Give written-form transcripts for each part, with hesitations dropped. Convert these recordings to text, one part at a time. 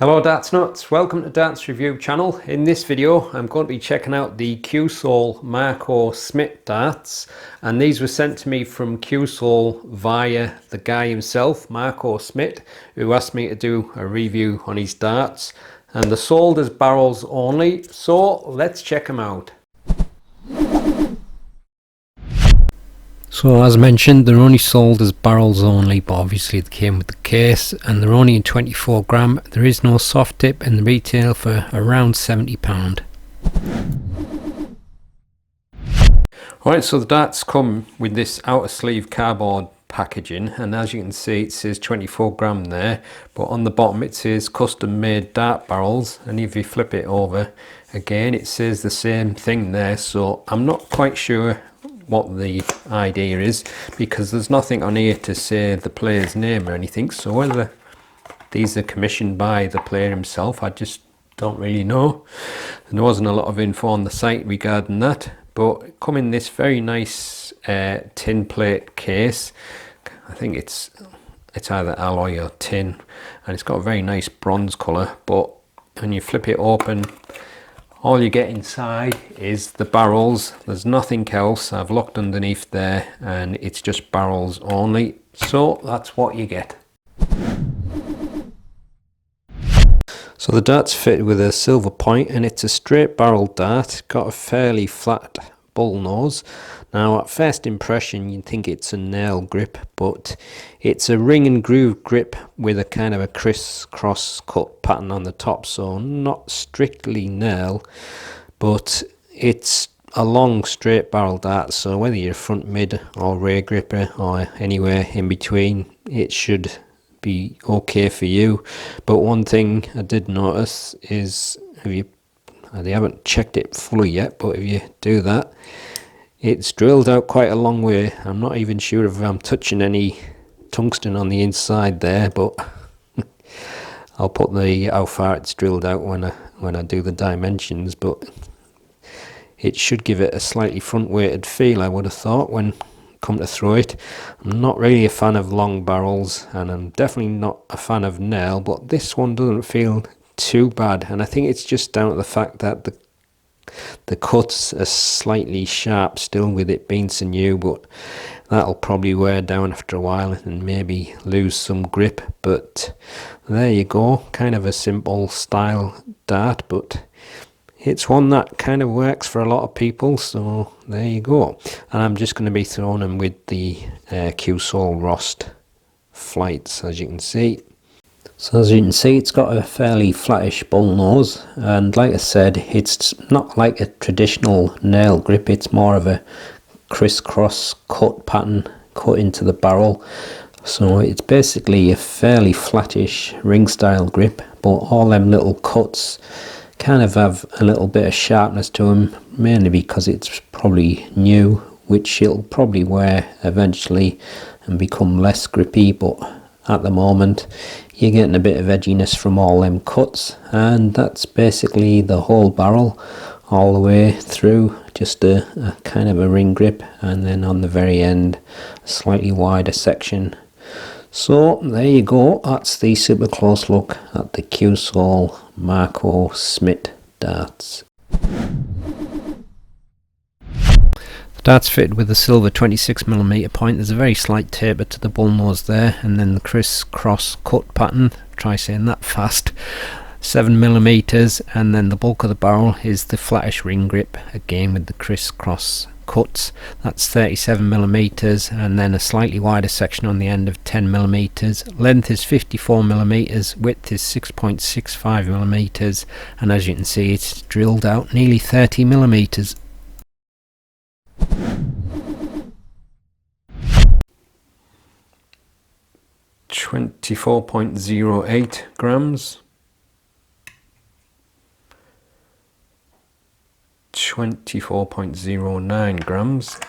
Hello Darts Nutz, welcome to Darts Review channel. In this video I'm going to be checking out the Cuesoul Marco Smit darts, and these were sent to me from Cuesoul via the guy himself, Marco Smit, who asked me to do a review on his darts, and they're sold as barrels only, so let's check them out. So as mentioned, they're only sold as barrels only, but obviously they came with the case, and they're only in 24 gram. There is no soft tip, and the retail for around £70. Alright, so the darts come with this outer sleeve cardboard packaging, and as you can see it says 24 gram there, but on the bottom it says custom made dart barrels, and if you flip it over again it says the same thing there. So I'm not quite sure what the idea is, because there's nothing on here to say the player's name or anything, so whether these are commissioned by the player himself, I just don't really know. There wasn't a lot of info on the site regarding that, but come in this very nice tin plate case. I think it's either alloy or tin, and it's got a very nice bronze colour, but when you flip it open, all you get inside is the barrels. There's nothing else. I've looked underneath there and it's just barrels only. So that's what you get. So the dart's fitted with a silver point, and it's a straight barrel dart. Got a fairly flat bull nose. Now at first impression you'd think it's a nail grip, but it's a ring and groove grip with a kind of a criss-cross cut pattern on the top, so not strictly nail, but it's a long straight barrel dart, so whether you're front mid or rear gripper or anywhere in between, it should be okay for you. But one thing I did notice is, they haven't checked it fully yet, but if you do that, it's drilled out quite a long way. I'm not even sure if I'm touching any tungsten on the inside there, but I'll put how far it's drilled out when I do the dimensions, but it should give it a slightly front weighted feel, I would have thought, when come to throw it. I'm not really a fan of long barrels, and I'm definitely not a fan of nail, but this one doesn't feel too bad, and I think it's just down to the fact that the cuts are slightly sharp still, with it being so new, but that'll probably wear down after a while and maybe lose some grip. But there you go, kind of a simple style dart, but it's one that kind of works for a lot of people, so there you go. And I'm just going to be throwing them with the Cuesoul Rost flights, as you can see. So as you can see, it's got a fairly flattish bull nose, and like I said, it's not like a traditional nail grip, it's more of a criss-cross cut pattern cut into the barrel. So it's basically a fairly flattish ring style grip, but all them little cuts kind of have a little bit of sharpness to them, mainly because it's probably new, which it'll probably wear eventually and become less grippy, but at the moment you're getting a bit of edginess from all them cuts, and that's basically the whole barrel all the way through, just a kind of a ring grip, and then on the very end a slightly wider section. So there you go, that's the super close look at the Cuesoul Marco Smit darts. Darts fitted with a silver 26mm point. There's a very slight taper to the bull nose there, and then the criss-cross cut pattern, try saying that fast, 7mm, and then the bulk of the barrel is the flattish ring grip, again with the criss-cross cuts. That's 37mm, and then a slightly wider section on the end of 10mm. Length is 54mm, width is 6.65mm, and as you can see it's drilled out nearly 30mm. 24.08 grams, 24.09 grams,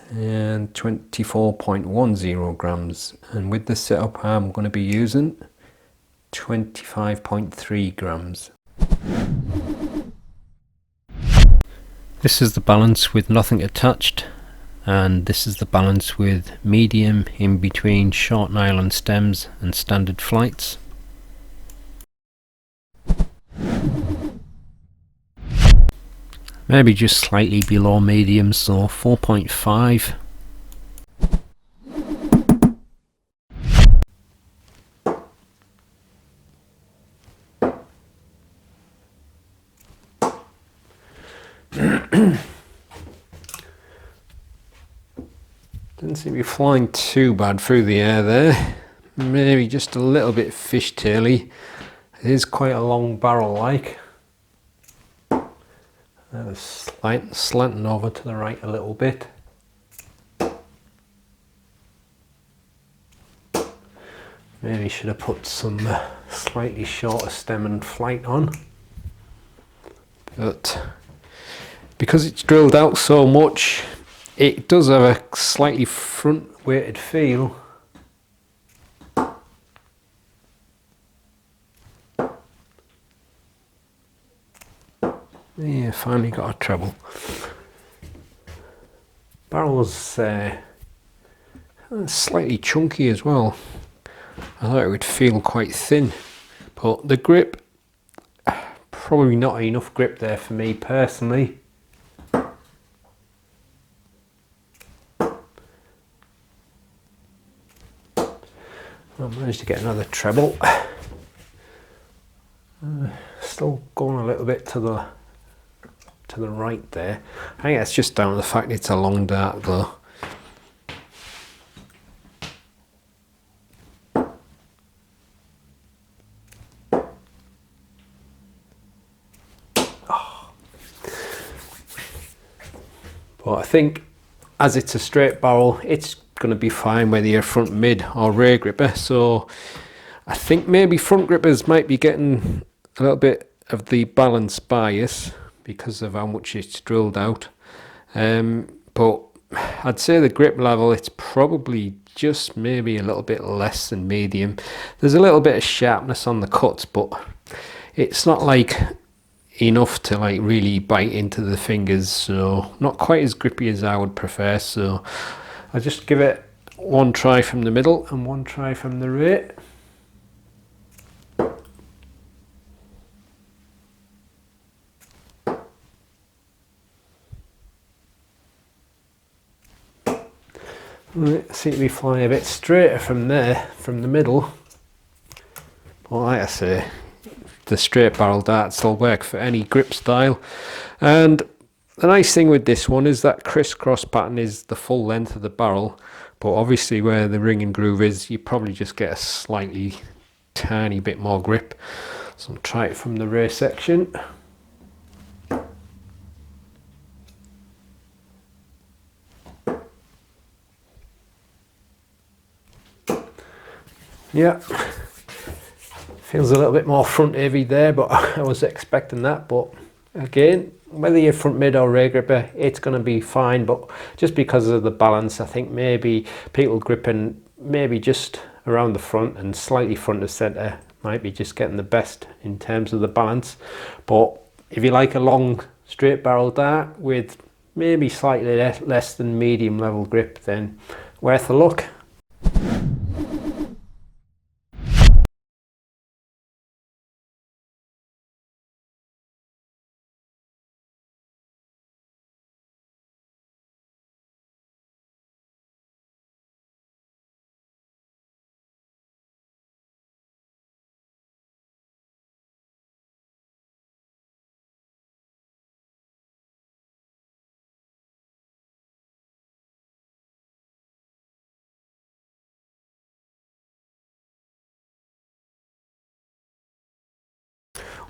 and 24.10 grams, and with the setup I'm going to be using 25.3 grams. This is the balance with nothing attached. and this is the balance with medium in between short nylon stems and standard flights. Maybe just slightly below medium, so 4.5. Didn't seem to be flying too bad through the air there. Maybe just a little bit fishtaily. It is quite a long barrel like. Slanting over to the right a little bit. Maybe should have put some slightly shorter stem and flight on. But because it's drilled out so much, it does have a slightly front weighted feel. Yeah, finally got a treble. Barrel's slightly chunky as well. I thought it would feel quite thin, but the grip, probably not enough grip there for me personally. I managed to get another treble. Still going a little bit to the right there. I think that's just down to the fact it's a long dart though. But I think as it's a straight barrel, it's going to be fine whether you're front mid or rear gripper. So I think maybe front grippers might be getting a little bit of the balance bias because of how much it's drilled out. But I'd say the grip level, it's probably just maybe a little bit less than medium. There's a little bit of sharpness on the cuts, but it's not like enough to like really bite into the fingers, so not quite as grippy as I would prefer. So I'll just give it one try from the middle and one try from the rear. It seems to be flying a bit straighter from there, from the middle. But like I say, the straight barrel darts will work for any grip style. And the nice thing with this one is that crisscross pattern is the full length of the barrel, but obviously where the ring and groove is, you probably just get a slightly tiny bit more grip. So I'll try it from the rear section. Yeah, feels a little bit more front heavy there, but I was expecting that. But again, whether you're front mid or rear gripper, it's going to be fine. But just because of the balance, I think maybe people gripping maybe just around the front and slightly front of center might be just getting the best in terms of the balance. But if you like a long straight barrel dart with maybe slightly less than medium level grip, then worth a look.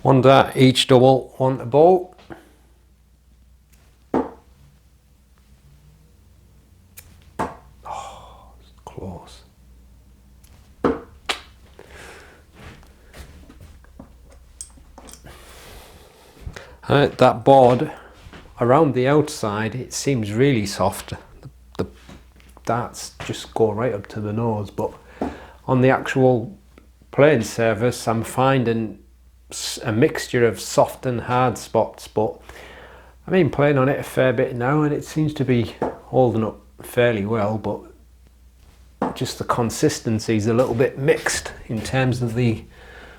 One dart each double, one to bolt. Oh, it's close. That board, around the outside, it seems really soft. The darts just go right up to the nose, but on the actual playing surface, I'm finding a mixture of soft and hard spots. But I've been playing on it a fair bit now, and it seems to be holding up fairly well, but just the consistency is a little bit mixed in terms of the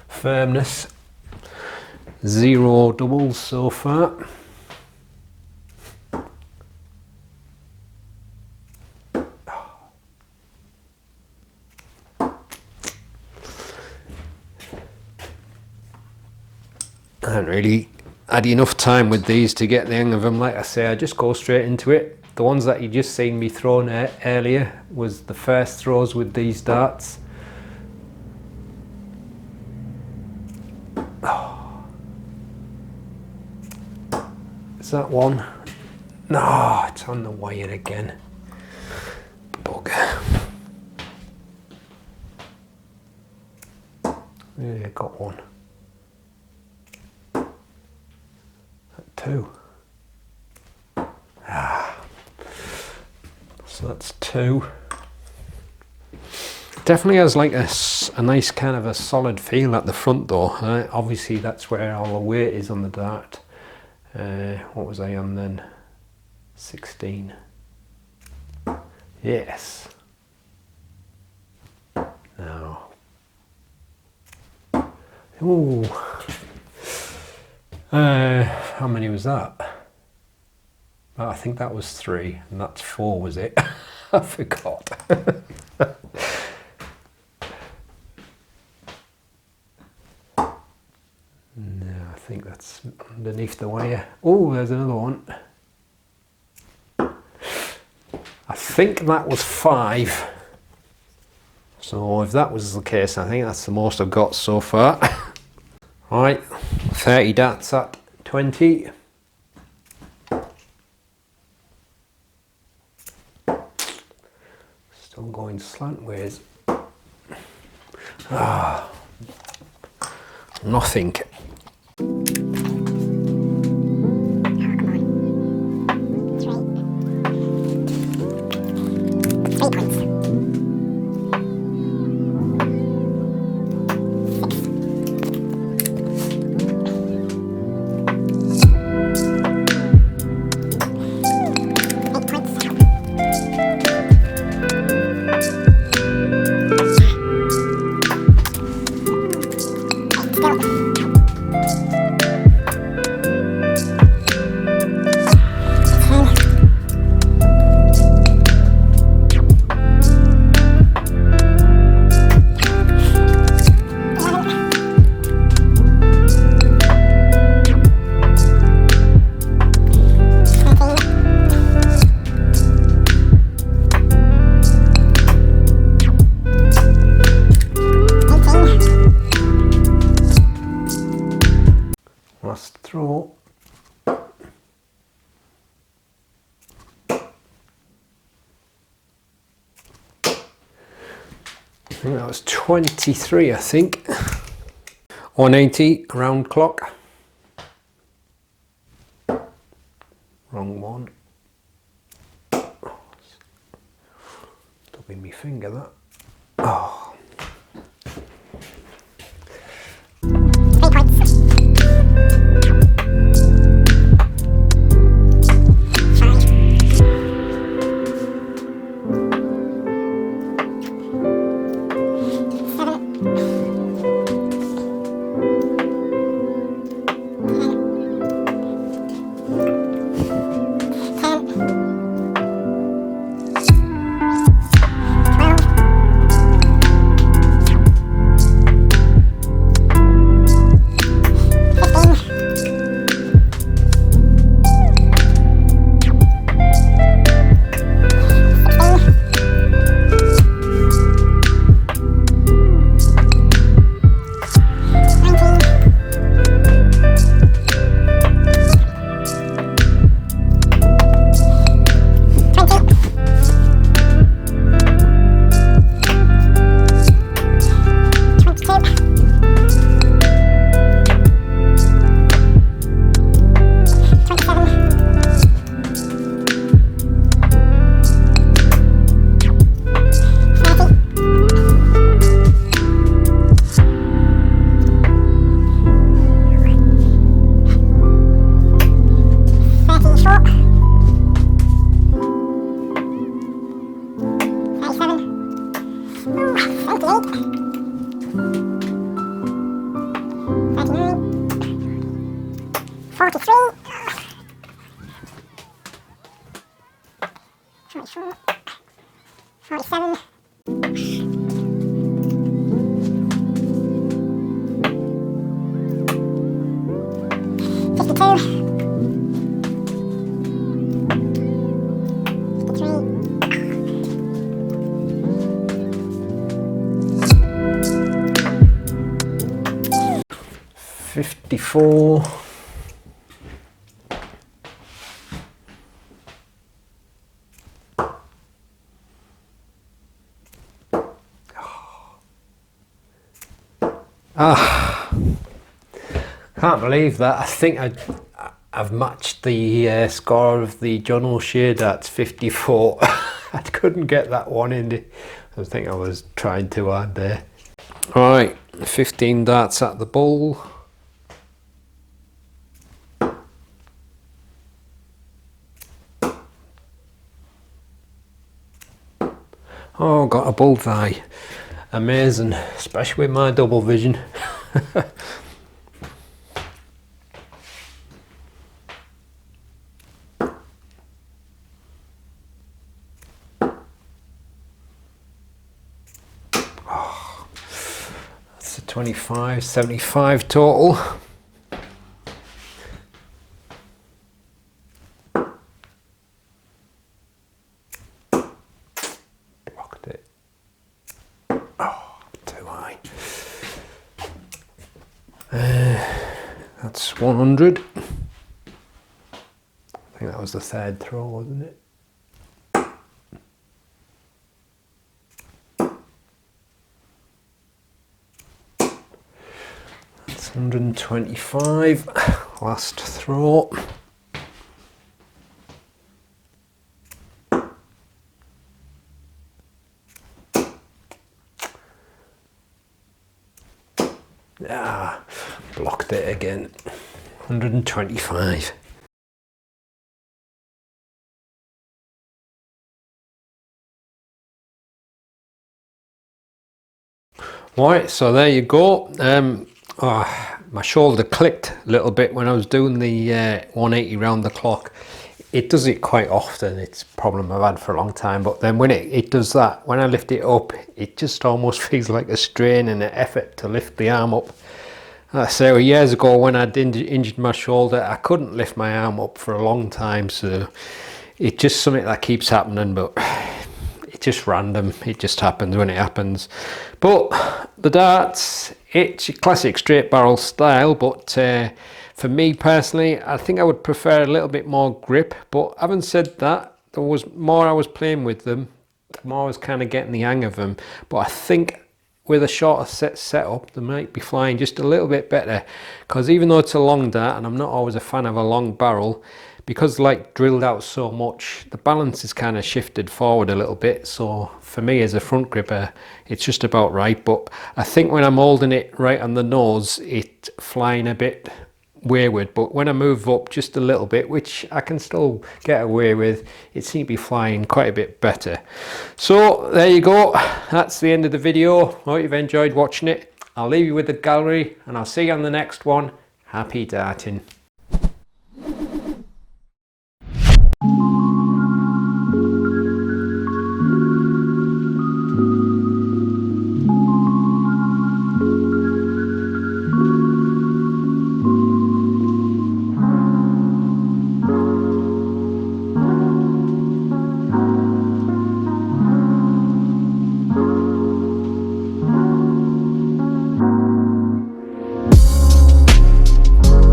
firmness. 0 doubles so far. I haven't really had enough time with these to get the hang of them. Like I say, I just go straight into it. The ones that you just seen me throwing earlier was the first throws with these darts. Oh. Is that one? No, it's on the wire again. Bugger. Yeah, got one. 2. So that's 2. Definitely has like a nice kind of a solid feel at the front though. Obviously that's where all the weight is on the dart. What was I on then? 16. Yes. Now. Ooh. How many was that? Oh, I think that was 3, and that's 4, was it? I forgot. No, I think that's underneath the wire. Oh, there's another one. I think that was 5. So if that was the case, I think that's the most I've got so far. Right, 30 darts at 20. Still going slantways. Ah, nothing. Last throw. I think that was 23, I think. 180 round clock. Wrong one. Stubbing my finger that. Oh. 3 points. 43, 44, 47, 52, 54. Can't believe that. I think I've matched the score of the John O'Shea Darts 54. I couldn't get that one in. I think I was trying too hard there. Alright, 15 darts at the bull. Oh, got a bullseye. Amazing, especially with my double vision. Oh, that's a 25, 75 total. Blocked it. Oh, too high. That's 100. I think that was the third throw, wasn't it? That's 125. Last throw. Ah, blocked it again. 125. Right, so there you go. My shoulder clicked a little bit when I was doing the 180 round the clock. It does it quite often. It's a problem I've had for a long time, but then when it does that, when I lift it up, it just almost feels like a strain and an effort to lift the arm up. So years ago when I'd injured my shoulder, I couldn't lift my arm up for a long time, so it's just something that keeps happening, but it's just random. It just happens when it happens. But the darts, it's a classic straight barrel style, but for me personally, I think I would prefer a little bit more grip. But having said that, there was more I was playing with them, the more I was kind of getting the hang of them. But I think with a shorter setup, they might be flying just a little bit better, because even though it's a long dart, and I'm not always a fan of a long barrel, because like drilled out so much, the balance is kind of shifted forward a little bit. So for me as a front gripper, it's just about right. But I think when I'm holding it right on the nose, it's flying a bit wayward, but when I move up just a little bit, which I can still get away with, it seems to be flying quite a bit better. So there you go, that's the end of the video. Hope you've enjoyed watching it. I'll leave you with the gallery and I'll see you on the next one. Happy darting.